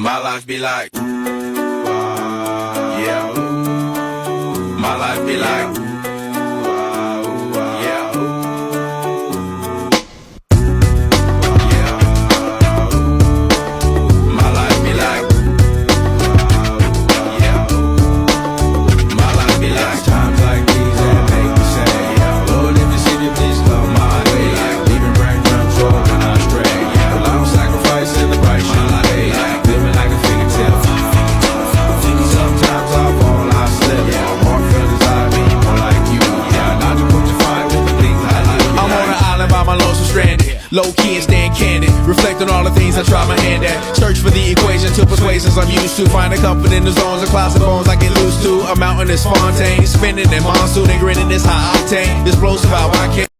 My life be like, yeah. My life be like, yeah. Yeah. My life be like, yeah. My life be like times like these that make me say, yeah. Lord, if you see me, please come my way. Like leaving breadcrumbs for when I stray. Yeah. Well, I'm sacrificing the price you pay. Like living like a figure tale. Sometimes I fall, I slip. Yeah, more feelings I be more like you. Yeah, not to put your fire with the things I do. I'm on an island by my lonesome stranded. Low key and staying candid. Reflect on all the things I try my hand at. Search for the equation to persuasions I'm used to. Find a comfort in the zones of clouds and bones I get loose to. A mountain is Fontaine. Spinning in monsoon and grinning is high octane. Explosive how I can.